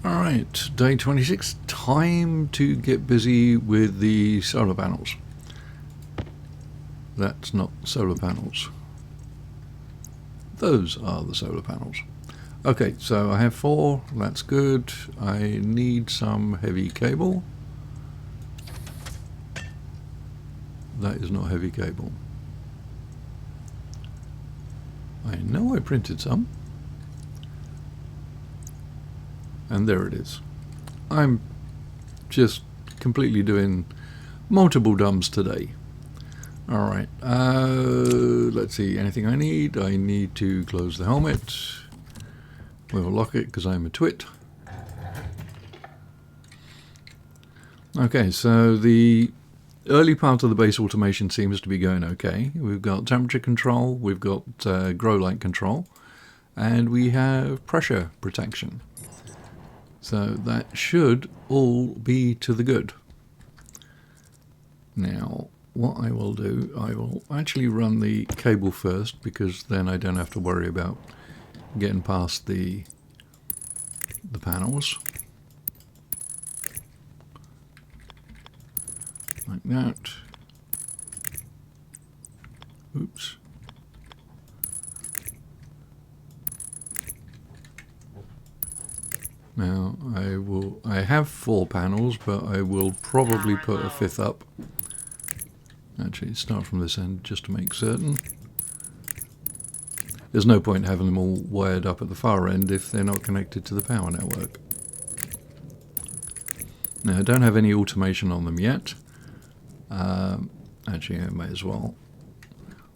Alright, day 26, time to get busy with the solar panels. That's not solar panels. Those are the solar panels. Okay, so I have 4, that's good. I need some heavy cable. That is not heavy cable. I know I printed some. And there it is. I'm just completely doing multiple dumbs today. Alright, let's see, anything I need? I need to close the helmet. We'll lock it because I'm a twit. Okay, so the early part of the base automation seems to be going okay. We've got temperature control, we've got grow light control, and we have pressure protection. So that should all be to the good. Now, what I will do, I will actually run the cable first, because then I don't have to worry about getting past the panels. Like that. Oops. Now I have 4 panels, but I will probably put a 5th up. Actually, start from this end just to make certain. There's no point having them all wired up at the far end if they're not connected to the power network. Now I don't have any automation on them yet. Actually, I may as well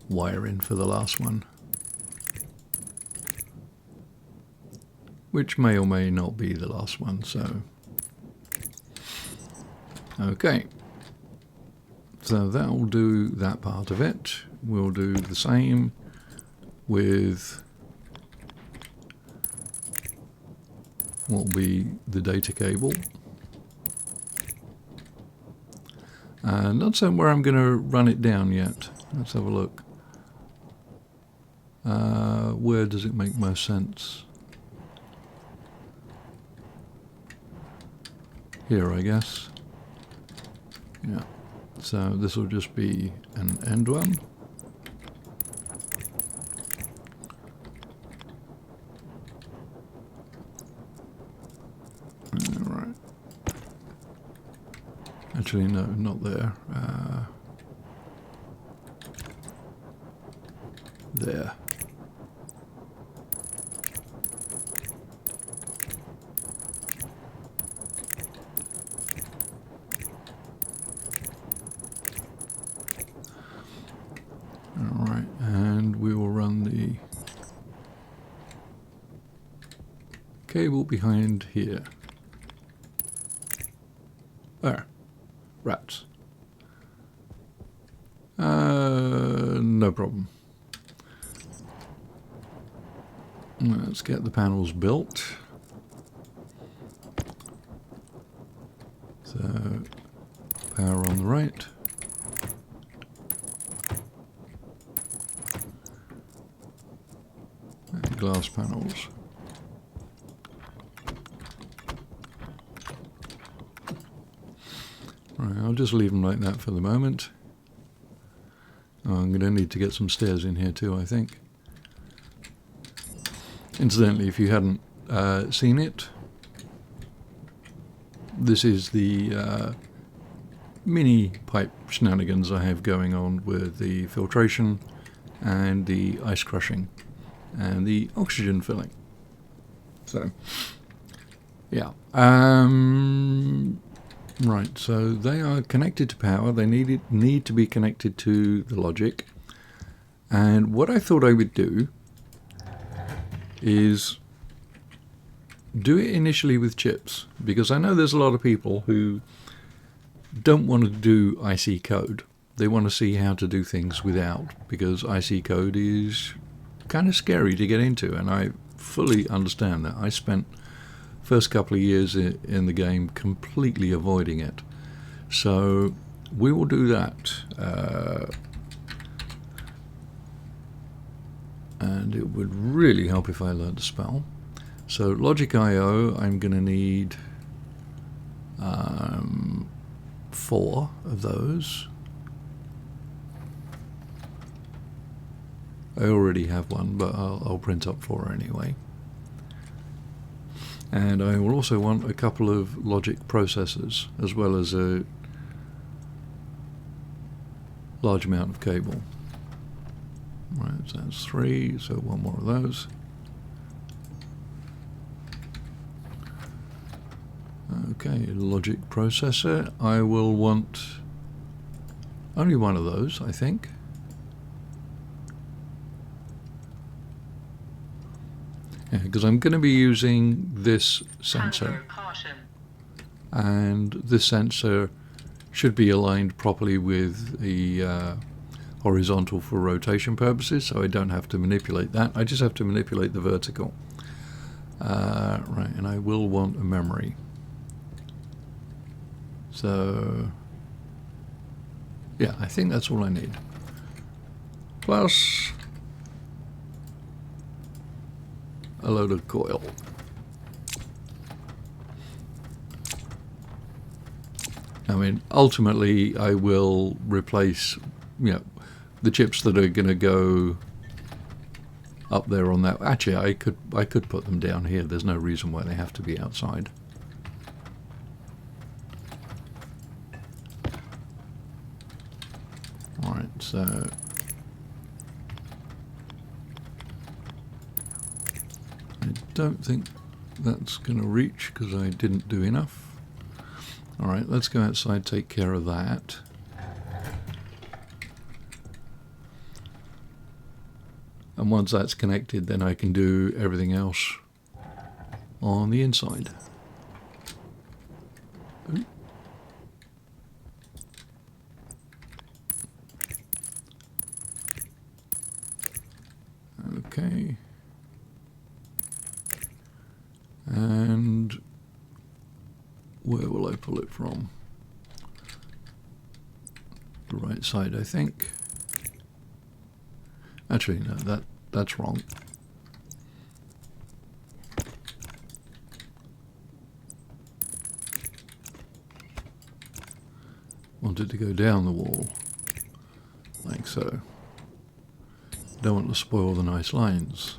wire in for the last one, which may or may not be the last one. So okay, so that will do that part of it. We'll do the same with what will be the data cable. Not saying where I'm going to run it down yet. Let's have a look. Where does it make most sense? Here, I guess. Yeah. So this will just be an end one. Right. Actually, no, not there. There. Alright, and we will run the cable behind here. There. Rats. No problem. Let's get the panels built. So, power on the right. And glass panels. Right, I'll just leave them like that for the moment. Oh, I'm going to need to get some stairs in here too, I think. Incidentally, if you hadn't seen it, this is the mini pipe shenanigans I have going on with the filtration and the ice crushing and the oxygen filling. So, yeah. Right, so they are connected to power. They need to be connected to the logic. And what I thought I would do is do it initially with chips, because I know there's a lot of people who don't want to do IC code. They want to see how to do things without, because IC code is kind of scary to get into, and I fully understand that. I spent first couple of years in the game completely avoiding it. So we will do that. And it would really help if I learned to spell. So logic I/O, I'm going to need 4 of those. I already have one, but I'll print up 4 anyway. And I will also want a couple of logic processors, as well as a large amount of cable. Right, so that's 3, so 1 more of those. Okay, logic processor. I will want only 1 of those, I think. Yeah, because I'm going to be using this sensor. And this sensor should be aligned properly with the horizontal for rotation purposes, so I don't have to manipulate that. I just have to manipulate the vertical. Right, and I will want a memory. So, yeah, I think that's all I need. Plus a load of coil. I mean, ultimately, I will replace, the chips that are going to go up there on that. Actually, I could put them down here. There's no reason why they have to be outside. All right, so I don't think that's going to reach because I didn't do enough. All right, let's go outside, take care of that. And once that's connected, then I can do everything else on the inside. Ooh. Okay. And where will I pull it from? The right side, I think. Actually, no, that's wrong. Want it to go down the wall, like so. Don't want to spoil the nice lines.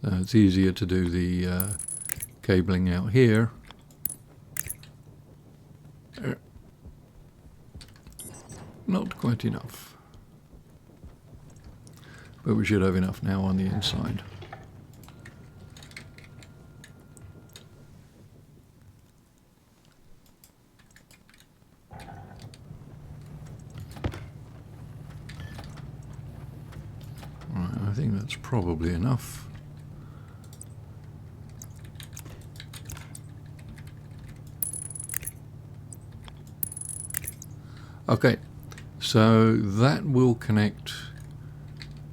It's easier to do the cabling out here. Not quite enough. But we should have enough now on the inside. Right, I think that's probably enough. Okay, so that will connect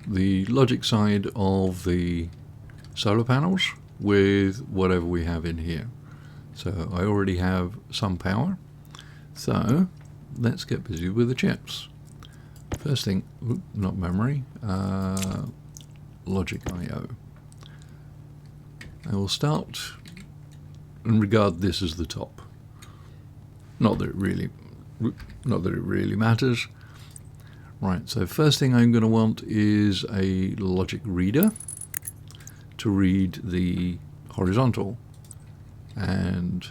the logic side of the solar panels with whatever we have in here. So I already have some power, so let's get busy with the chips. First thing, not memory, logic I/O. I will start and regard this as the top. Not that it really matters. Right, so first thing I'm going to want is a logic reader to read the horizontal, and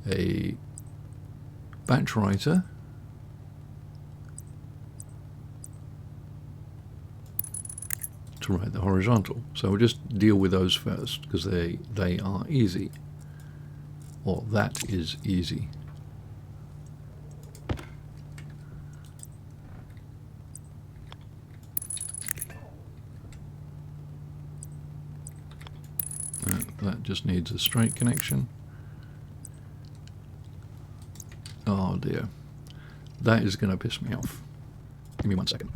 a batch writer to write the horizontal. So we'll just deal with those first because they are easy, or that is easy. That just needs a straight connection. Oh dear, that is going to piss me off. Give me 1 second.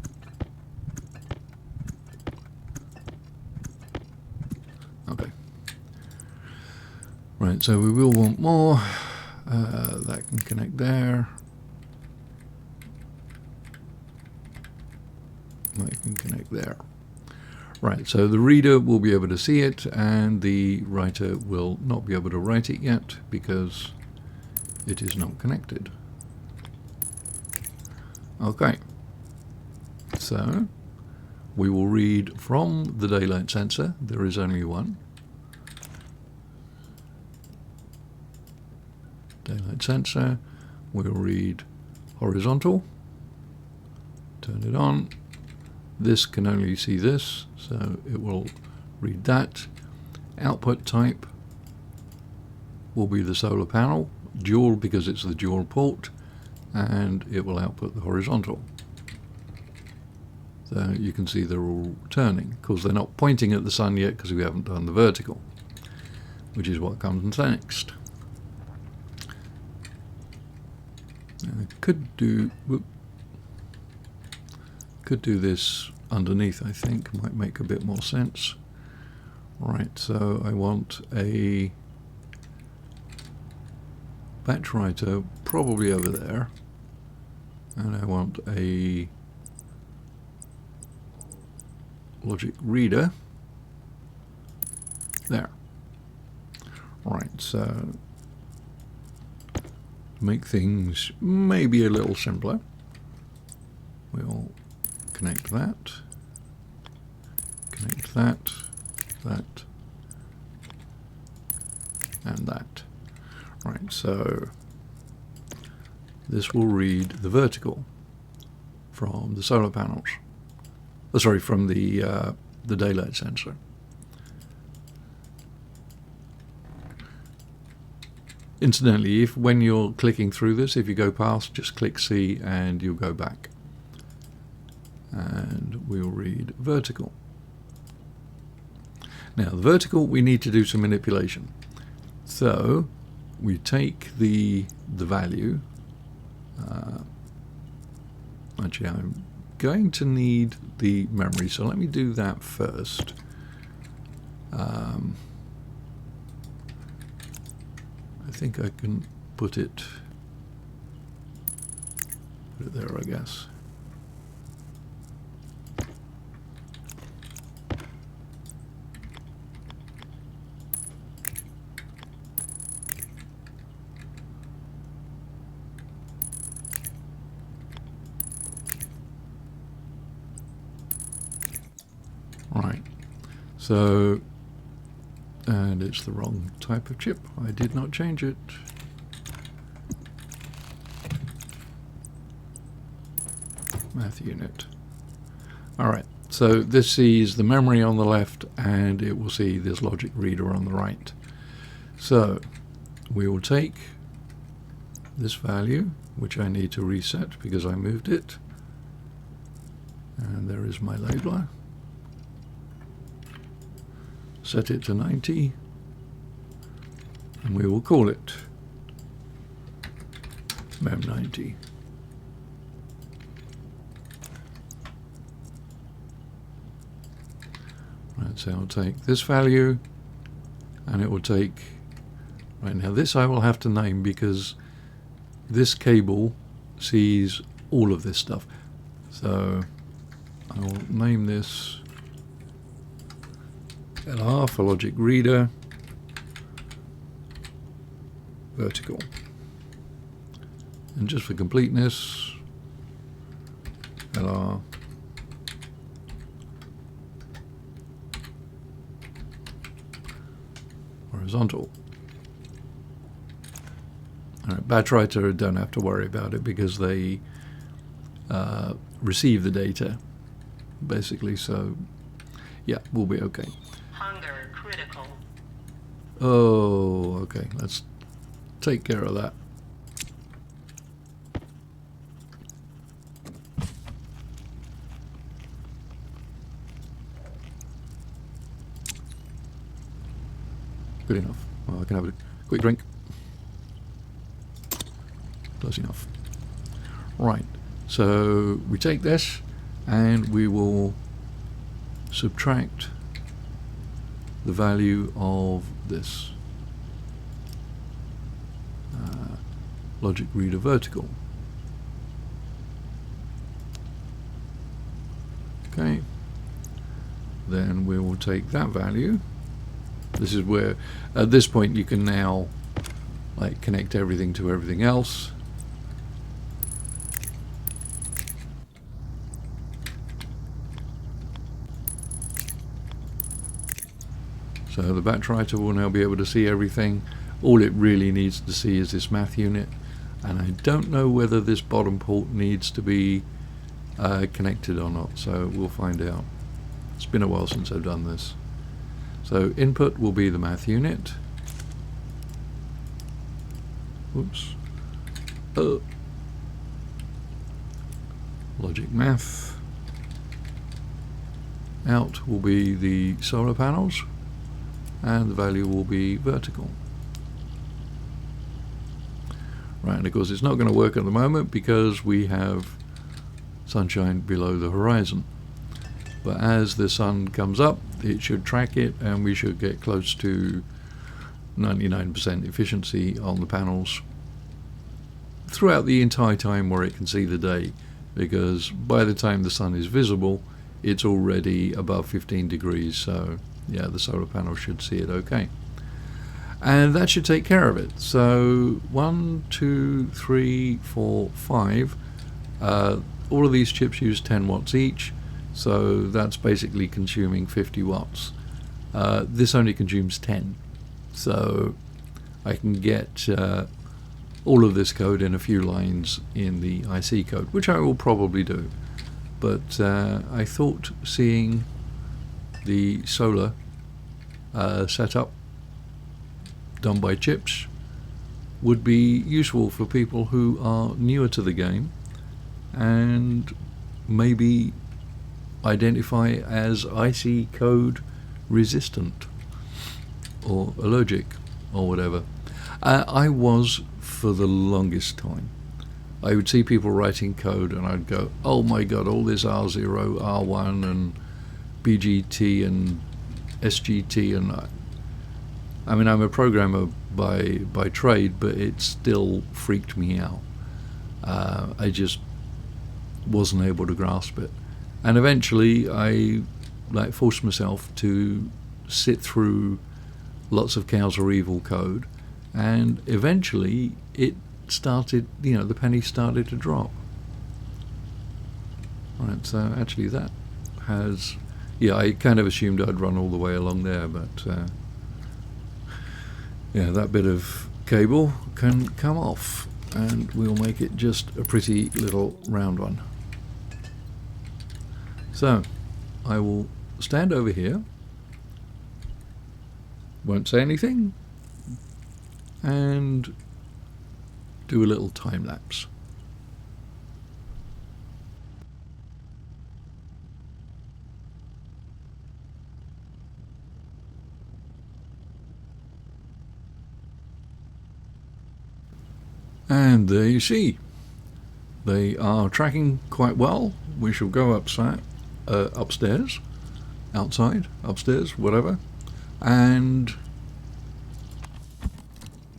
Okay. Right, so we will want more. That can connect there. and connect there. Right, so the reader will be able to see it and the writer will not be able to write it yet because it is not connected. Okay, so we will read from the daylight sensor. There is only one. Daylight sensor, we'll read horizontal, turn it on. This can only see this, so it will read that. Output type will be the solar panel, dual because it's the dual port, and it will output the horizontal. So you can see they're all turning. Of course, they're not pointing at the sun yet because we haven't done the vertical, which is what comes next. I could do this underneath, I think, might make a bit more sense. Right, so I want a batch writer probably over there, and I want a logic reader there. Right, so to make things maybe a little simpler, we'll connect that, that, and that. Right, so this will read the vertical from the solar panels. Sorry, from the daylight sensor. Incidentally, if when you're clicking through this, if you go past, just click C and you'll go back. And we'll read vertical. Now, the vertical, we need to do some manipulation. So we take the value. Actually, I'm going to need the memory, so let me do that first. I think I can put it there, I guess. Right, so, and it's the wrong type of chip. I did not change it. Math unit. Alright, so this sees the memory on the left and it will see this logic reader on the right. So we will take this value, which I need to reset because I moved it, and there is my labeler. Set it to 90, and we will call it mem90. Right, so I'll take this value, and it will take, right now this I will have to name because this cable sees all of this stuff. So I will name this LR for logic reader, vertical. And just for completeness, LR horizontal. Alright, batch writer, don't have to worry about it because they receive the data, basically, so yeah, we'll be okay. Hunger critical. Oh, okay, let's take care of that. Good enough. Well, I can have a quick drink. Close enough. Right, so we take this and we will subtract the value of this logic reader vertical. Okay. Then we will take that value. This is where, at this point, you can now like connect everything to everything else. So the batch writer will now be able to see everything. All it really needs to see is this math unit, and I don't know whether this bottom port needs to be connected or not, so we'll find out. It's been a while since I've done this. So input will be the math unit. Oops. Logic math. Out will be the solar panels, and the value will be vertical. Right, and of course it's not going to work at the moment because we have sunshine below the horizon. But as the sun comes up, it should track it, and we should get close to 99% efficiency on the panels throughout the entire time where it can see the day, because by the time the sun is visible, it's already above 15 degrees, so yeah, the solar panel should see it okay. And that should take care of it. So 1, 2, 3, 4, 5. All of these chips use 10 watts each, so that's basically consuming 50 watts. This only consumes 10, so I can get all of this code in a few lines in the IC code, which I will probably do. But I thought seeing the solar setup done by chips would be useful for people who are newer to the game and maybe identify as IC code resistant or allergic or whatever. I was for the longest time. I would see people writing code and I'd go, oh my god, all this R0, R1 and BGT and SGT, and I mean, I'm a programmer by trade, but it still freaked me out. I just wasn't able to grasp it, and eventually I forced myself to sit through lots of Cows Are Evil code, and eventually it started, the penny started to drop. Right, so actually that has, I kind of assumed I'd run all the way along there, but yeah, that bit of cable can come off, and we'll make it just a pretty little round one. So I will stand over here, won't say anything, and do a little time lapse. And there you see, they are tracking quite well. We shall go upstairs, outside, upstairs, whatever, and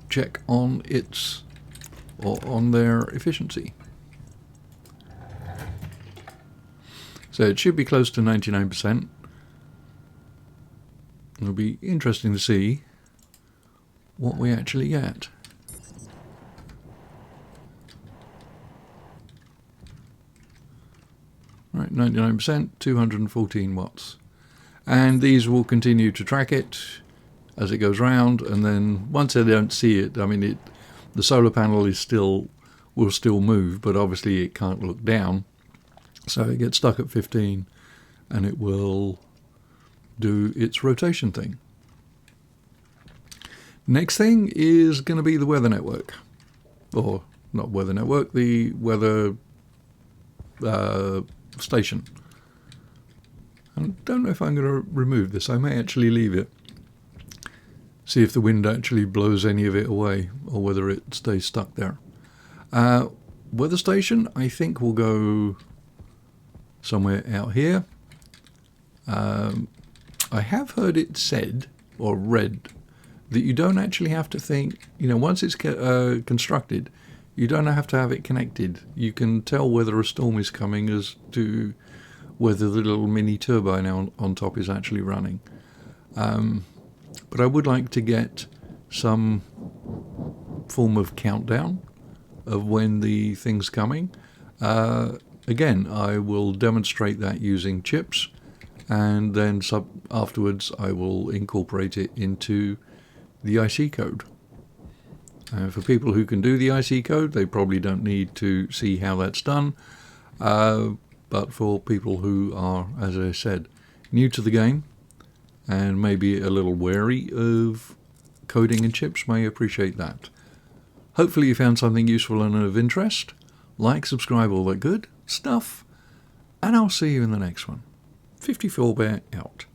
check on on their efficiency. So it should be close to 99%. It'll be interesting to see what we actually get. Right, 99%, 214 watts. And these will continue to track it as it goes round, and then once they don't see it, I mean, the solar panel will still move, but obviously it can't look down, so it gets stuck at 15 and it will do its rotation thing. Next thing is going to be the weather network, or not weather network, the weather station. I don't know if I'm going to remove this. I may actually leave it, see if the wind actually blows any of it away or whether it stays stuck there. Weather station, I think, will go somewhere out here. I have heard it said or read that you don't actually have to think, once it's constructed, you don't have to have it connected. You can tell whether a storm is coming as to whether the little mini turbine on top is actually running. But I would like to get some form of countdown of when the thing's coming. Again, I will demonstrate that using chips, and then afterwards I will incorporate it into the IC code. For people who can do the IC code, they probably don't need to see how that's done. But for people who are, as I said, new to the game and maybe a little wary of coding and chips, may appreciate that. Hopefully you found something useful and of interest. Like, subscribe, all that good stuff. And I'll see you in the next one. 54 Bear out.